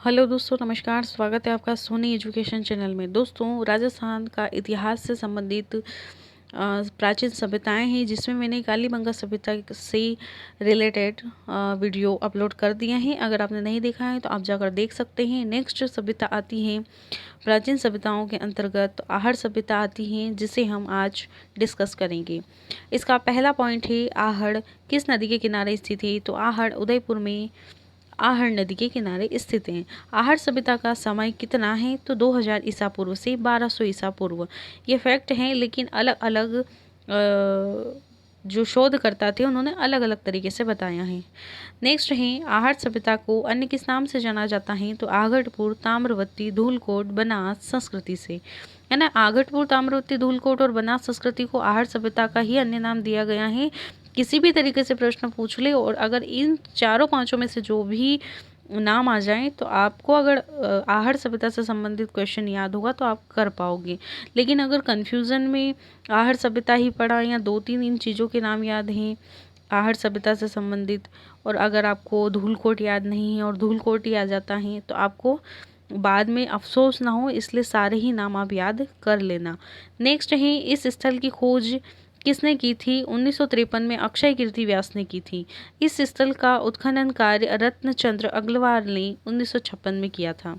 Hello दोस्तों, नमस्कार। स्वागत है आपका सोनी एजुकेशन चैनल में। दोस्तों, राजस्थान का इतिहास से संबंधित प्राचीन सभ्यताएं हैं, जिसमें मैंने कालीबंगा सभ्यता से रिलेटेड वीडियो अपलोड कर दिए हैं। अगर आपने नहीं देखा है तो आप जाकर देख सकते हैं। नेक्स्ट सभ्यता आती है प्राचीन सभ्यताओं के अंतर्गत आहड़ सभ्यता आती है, जिसे हम आज डिस्कस करेंगे। इसका पहला पॉइंट है आहड़ किस नदी के किनारे स्थित है। तो आहड़ उदयपुर में आहड़ नदी के किनारे स्थित हैं। आहड़ सभ्यता का समय कितना है। तो 2000 ईसा पूर्व से 1200 ईसा पूर्व। ये फैक्ट हैं, लेकिन अलग अलग जो शोधकर्ता थे उन्होंने अलग अलग तरीके से बताया है। नेक्स्ट है आहड़ सभ्यता को अन्य किस नाम से जाना जाता है। तो आगटपुर, ताम्रवती, धूलकोट, बनास संस्कृति से, है ना। आगटपुर, ताम्रवती, धूलकोट और बनास संस्कृति को आहड़ सभ्यता का ही अन्य नाम दिया गया है। किसी भी तरीके से प्रश्न पूछ ले और अगर इन चारों पांचों में से जो भी नाम आ जाए तो आपको अगर आहड़ सभ्यता से संबंधित क्वेश्चन याद होगा तो आप कर पाओगे। लेकिन अगर कन्फ्यूज़न में आहड़ सभ्यता ही पढ़ा या दो तीन इन चीज़ों के नाम याद हैं आहड़ सभ्यता से संबंधित, और अगर आपको धूलकोट याद नहीं है और धूलकोट ही आ जाता है तो आपको बाद में अफसोस ना हो, इसलिए सारे ही नाम आप याद कर लेना। नेक्स्ट है इस स्थल की खोज किसने की थी। 1953 में अक्षय कीर्ति व्यास ने की थी। इस स्थल का उत्खनन कार्य रत्नचंद्र अग्रवाल ने 1956 में किया था।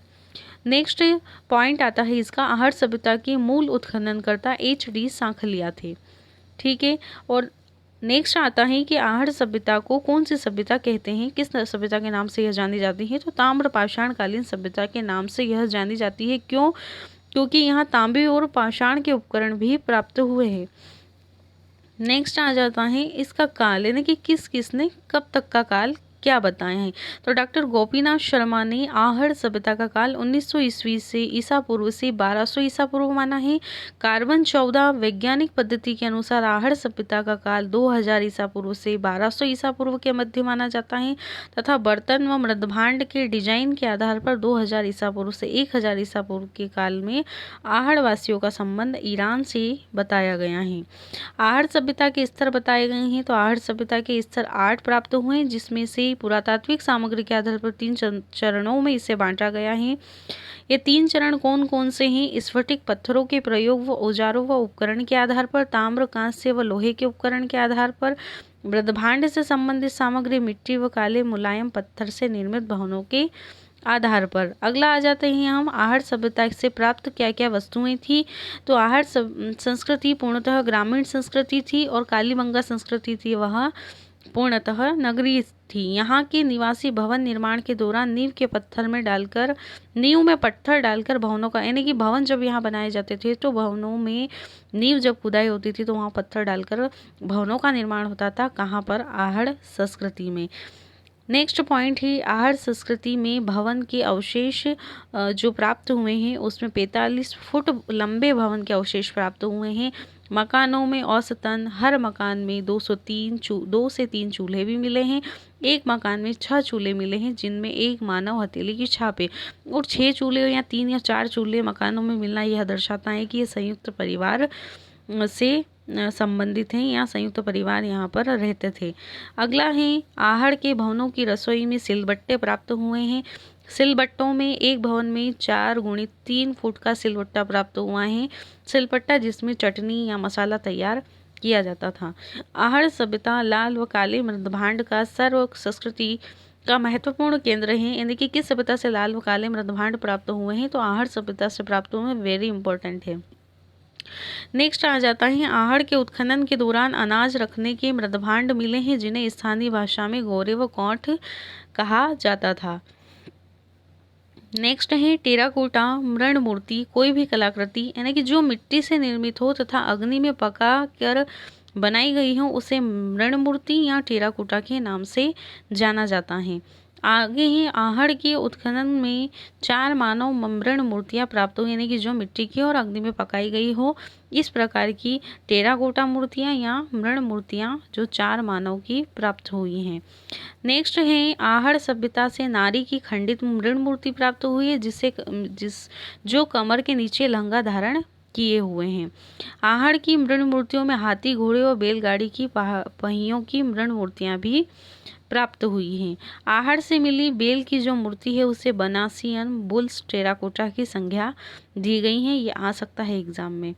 नेक्स्ट पॉइंट आता है इसका, आहड़ सभ्यता के मूल उत्खननकर्ता HD सांखलिया थे। ठीक है। और नेक्स्ट आता है कि आहड़ सभ्यता को कौन सी सभ्यता कहते हैं, किस सभ्यता के नाम से यह जानी जाती है। तो ताम्र पाषाण कालीन सभ्यता के नाम से यह जानी जाती है। क्यों? क्योंकि यहाँ तांबे और पाषाण के उपकरण भी प्राप्त हुए हैं। नेक्स्ट आ जाता है इसका काल, यानी कि किस किसने कब तक का काल क्या बताया है। तो डॉक्टर गोपीनाथ शर्मा ने आहड़ सभ्यता का काल 1900 ईस्वी से ईसा पूर्व से 1200 ईसा पूर्व माना है। कार्बन 14 वैज्ञानिक पद्धति के अनुसार आहड़ सभ्यता का काल 2000 ईसा पूर्व से 1200 ईसा पूर्व के मध्य माना जाता है तथा बर्तन व मृदभांड के डिजाइन के आधार पर 2000 ईसा पूर्व से 1000 ईसा पूर्व के काल में आहड़ वासियों का संबंध ईरान से बताया गया है। आहड़ सभ्यता के स्तर बताए गए हैं। तो आहड़ सभ्यता के स्तर 8 प्राप्त हुए हैं, जिसमें से पुरातात्विक सामग्री के आधार पर 3 चरणों में इसे बांटा गया है। ये 3 चरण कौन कौन से हैं। स्फटिक पत्थरों के प्रयोग व औजारों व उपकरण के आधार पर, ताम्र, कांस्य व लोहे के उपकरण के आधार पर, मृदभांड से संबंधित सामग्री, मिट्टी व काले मुलायम पत्थर से निर्मित भवनों के आधार पर। अगला आ जाते हैं हम, आहड़ सभ्यता से प्राप्त क्या क्या वस्तुएं थी। तो आहड़ संस्कृति पूर्णतः ग्रामीण संस्कृति थी और कालीबंगा संस्कृति थी वह पूर्णतः नगरीय थी। यहाँ के निवासी भवन निर्माण के दौरान नींव में पत्थर डालकर भवनों का, यानी कि भवन जब यहाँ बनाए जाते थे तो भवनों में नींव जब खुदाई होती थी तो वहाँ पत्थर डालकर भवनों का निर्माण होता था। कहाँ पर? आहड़ संस्कृति में। नेक्स्ट पॉइंट है आहड़ संस्कृति में भवन के अवशेष जो प्राप्त हुए हैं उसमें 45 फुट लंबे भवन के अवशेष प्राप्त हुए हैं। मकानों में औसतन हर मकान में 2 से 3 चूल्हे भी मिले हैं। एक मकान में 6 चूल्हे मिले हैं, जिनमें एक मानव हथेली की छाप है। और 6 चूल्हे या 3 या 4 चूल्हे मकानों में मिलना यह दर्शाता है कि ये संयुक्त परिवार से संबंधित हैं या संयुक्त परिवार यहाँ पर रहते थे। अगला है आहड़ के भवनों की रसोई में सिलबट्टे प्राप्त हुए हैं। सिलबट्टों में एक भवन में 4 गुणित 3 फुट का सिलबट्टा प्राप्त हुआ है। सिलबट्टा जिसमें चटनी या मसाला तैयार किया जाता था। आहड़ सभ्यता लाल व काले मृदभांड का सर्व संस्कृति का महत्वपूर्ण केंद्र है, यानी कि किस सभ्यता से लाल व काले मृदभांड प्राप्त हुए हैं। तो आहड़ सभ्यता से प्राप्त हुए, वेरी इंपॉर्टेंट है। नेक्स्ट आ जाता है आहड़ के उत्खनन के दौरान अनाज रखने के मृदभांड मिले हैं, जिन्हें स्थानीय भाषा में गोरे व कौठ कहा जाता था। नेक्स्ट है टेराकोटा मृण मूर्ति, कोई भी कलाकृति यानी कि जो मिट्टी से निर्मित हो तथा अग्नि में पका कर बनाई गई हो उसे मृण मूर्ति या टेराकोटा के नाम से जाना जाता है। आगे ही आहड़ के उत्खनन में 4 मानव मृण मूर्तियां प्राप्त हुई, यानी कि जो मिट्टी की और अग्नि में पकाई गई हो। इस प्रकार की टेराकोटा मूर्तियां या मृण मूर्तियां जो 4 मानव की प्राप्त हुई हैं। नेक्स्ट है आहड़ सभ्यता से नारी की खंडित मृण मूर्ति प्राप्त हुई है, जो कमर के नीचे लहंगा धारण किए हुए हैं। आहड़ की मृण मूर्तियों में हाथी, घोड़े और बैलगाड़ी की पहियों की मृण मूर्तियां भी प्राप्त हुई हैं। आहड़ से मिली बेल की जो मूर्ति है उसे बनासियन बुल्स टेराकोटा की संज्ञा दी गई है। ये आ सकता है एग्जाम में।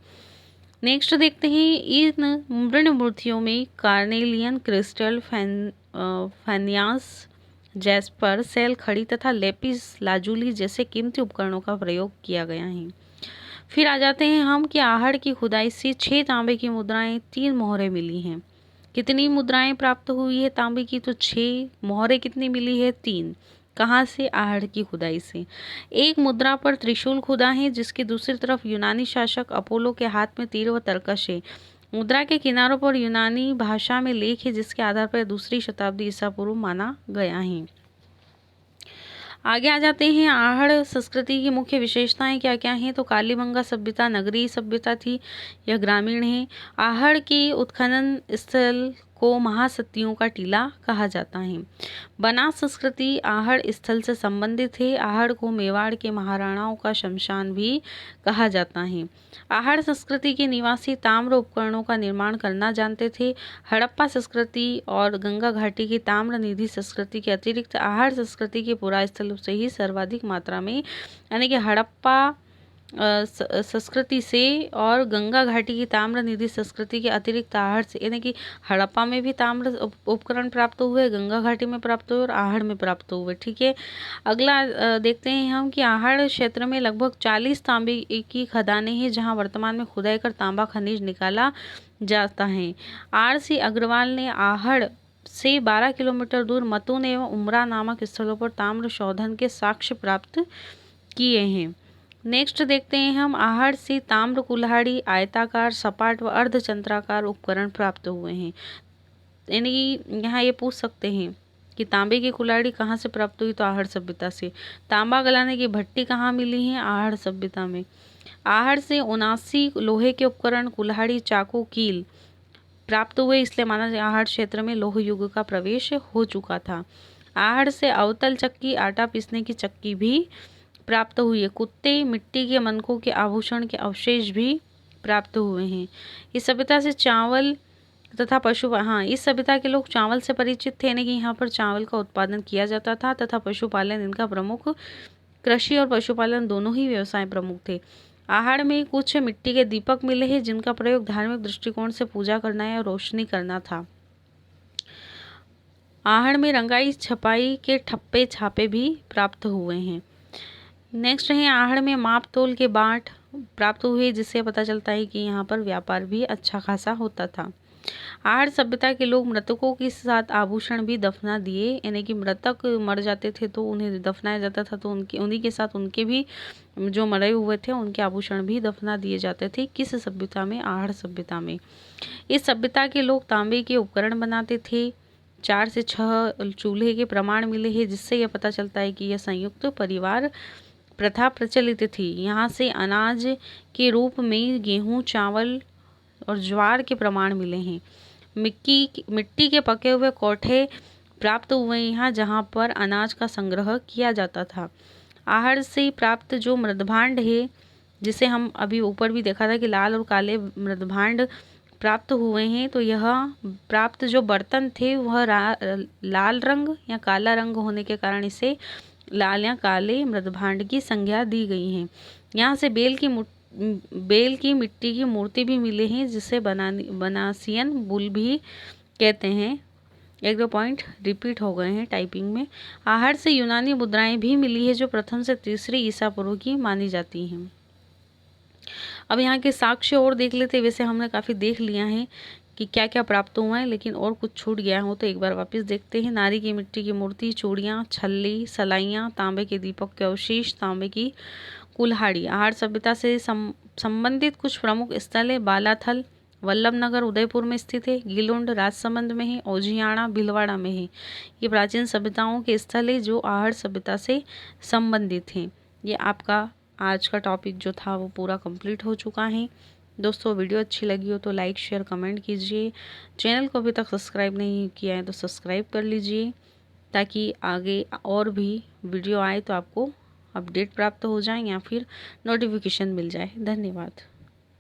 नेक्स्ट देखते हैं, इन मृण मूर्तियों में कार्नेलियन क्रिस्टल, फेनियास, जैस्पर, सेल खड़ी तथा लेपिस लाजुली जैसे कीमती उपकरणों का प्रयोग किया गया है। फिर आ जाते हैं हम कि आहड़ की खुदाई से 6 तांबे की मुद्राएं, 3 मोहरें मिली हैं। कितनी मुद्राएं प्राप्त हुई है तांबे की? तो 6। मोहरें कितनी मिली है? 3। कहाँ से? आहड़ की खुदाई से। एक मुद्रा पर त्रिशूल खुदा है जिसकी दूसरी तरफ यूनानी शासक अपोलो के हाथ में तीर व तरकश है। मुद्रा के किनारों पर यूनानी भाषा में लेख है जिसके आधार पर 2री शताब्दी ईसा पूर्व माना गया है। आगे आ जाते हैं, आहड़ संस्कृति की मुख्य विशेषताएं क्या क्या हैं? तो कालीबंगा सभ्यता नगरीय सभ्यता थी या ग्रामीण है। आहड़ के उत्खनन स्थल को महासतियों का टीला कहा जाता है। बनास संस्कृति आहड़ स्थल से संबंधित है। आहड़ को मेवाड़ के महाराणाओं का शमशान भी कहा जाता है। आहड़ संस्कृति के निवासी ताम्र उपकरणों का निर्माण करना जानते थे। हड़प्पा संस्कृति और गंगा घाटी की ताम्र निधि संस्कृति के अतिरिक्त आहड़ संस्कृति के पुरा स्थलों से ही सर्वाधिक मात्रा में, यानी कि हड़प्पा संस्कृति से और गंगा घाटी की ताम्र निधि संस्कृति के अतिरिक्त आहड़ से, यानी कि हड़प्पा में भी ताम्र उपकरण प्राप्त हुए, गंगा घाटी में प्राप्त हुए और आहड़ में प्राप्त हुए। ठीक है, अगला देखते हैं हम कि आहड़ क्षेत्र में लगभग 40 तांबे की खदानें हैं जहां वर्तमान में खुदाई कर तांबा खनिज निकाला जाता है। R.C. अग्रवाल ने आहड़ से 12 किलोमीटर दूर मतून एवं उमरा नामक स्थलों पर ताम्र शोधन के साक्ष्य प्राप्त किए हैं। नेक्स्ट देखते हैं हम, आहड़ से ताम्र कुल्हाड़ी, आयताकार, सपाट व अर्धचंद्राकार उपकरण प्राप्त हुए हैं। यानी यहाँ ये पूछ सकते हैं कि तांबे की कुल्हाड़ी कहाँ से प्राप्त हुई? तो आहड़ सभ्यता से। तांबा गलाने की भट्टी कहाँ मिली है? आहड़ सभ्यता में। आहड़ से 79 लोहे के उपकरण, कुल्हाड़ी, चाकू, कील प्राप्त हुए, इसलिए माना जाए आहड़ क्षेत्र में लोह युग का प्रवेश हो चुका था। आहड़ से अवतल चक्की, आटा पीसने की चक्की भी प्राप्त हुई है। कुत्ते, मिट्टी के मनकों के आभूषण के अवशेष भी प्राप्त हुए हैं। इस सभ्यता से चावल तथा इस सभ्यता के लोग चावल से परिचित थे, यानी कि यहाँ पर चावल का उत्पादन किया जाता था तथा पशुपालन इनका प्रमुख, कृषि और पशुपालन दोनों ही व्यवसाय प्रमुख थे। आहड़ में कुछ मिट्टी के दीपक मिले हैं जिनका प्रयोग धार्मिक दृष्टिकोण से पूजा करना या रोशनी करना था। आहड़ में रंगाई छपाई के ठप्पे छापे भी प्राप्त हुए हैं। नेक्स्ट है, आहड़ में माप तोल के बाट प्राप्त हुए जिससे पता चलता है कि यहाँ पर व्यापार भी अच्छा खासा होता था। आहड़ सभ्यता के लोग मृतकों के साथ आभूषण भी दफना दिए, यानी कि मृतक मर जाते थे तो उन्हें दफनाया जाता था, तो उन्हीं के साथ उनके भी जो मरे हुए थे उनके आभूषण भी दफना दिए जाते थे। किस सभ्यता में? आहड़ सभ्यता में। इस सभ्यता के लोग तांबे के उपकरण बनाते थे। 4 से 6 चूल्हे के प्रमाण मिले हैं जिससे यह पता चलता है कि यह संयुक्त परिवार प्रथा प्रचलित थी। यहाँ से अनाज के रूप में गेहूं, चावल और ज्वार के प्रमाण मिले हैं। मिट्टी के पके हुए कोठे प्राप्त हुए यहाँ जहाँ पर अनाज का संग्रह किया जाता था। आहड़ से प्राप्त जो मृदभांड है, जिसे हम अभी ऊपर भी देखा था कि लाल और काले मृदभांड प्राप्त हुए हैं, तो यह प्राप्त जो बर्तन थे वह लाल रंग या काला रंग होने के कारण इसे लाल या काले मृदभांड की संज्ञा दी गई है। यहाँ से बेल की मिट्टी की मूर्ति भी मिले हैं जिसे बनासियन बुल भी कहते हैं। 1-2 पॉइंट रिपीट हो गए हैं टाइपिंग में। आहड़ से यूनानी मुद्राएं भी मिली है जो प्रथम से 3री ईसा पूर्व की मानी जाती हैं। अब यहाँ के साक्ष्य और देख लेते। वैसे हमने काफ़ी देख लिया है कि क्या क्या प्राप्त हुआ है, लेकिन और कुछ छूट गया हो तो एक बार वापस देखते हैं। नारी की मिट्टी की मूर्ति, चूड़ियाँ, छल्ली, सलाइयाँ, तांबे के दीपक के अवशेष, तांबे की कुल्हाड़ी। आहड़ सभ्यता से संबंधित कुछ प्रमुख स्थल है। बालाथल वल्लभनगर उदयपुर में स्थित है। गिलुंड राजसमंद में है। ओजियाना भीलवाड़ा में है। ये प्राचीन सभ्यताओं के स्थल है जो आहड़ सभ्यता से संबंधित हैं। ये आपका आज का टॉपिक जो था वो पूरा कंप्लीट हो चुका है। दोस्तों, वीडियो अच्छी लगी हो तो लाइक शेयर कमेंट कीजिए। चैनल को अभी तक सब्सक्राइब नहीं किया है तो सब्सक्राइब कर लीजिए ताकि आगे और भी वीडियो आए तो आपको अपडेट प्राप्त हो जाए या फिर नोटिफिकेशन मिल जाए। धन्यवाद।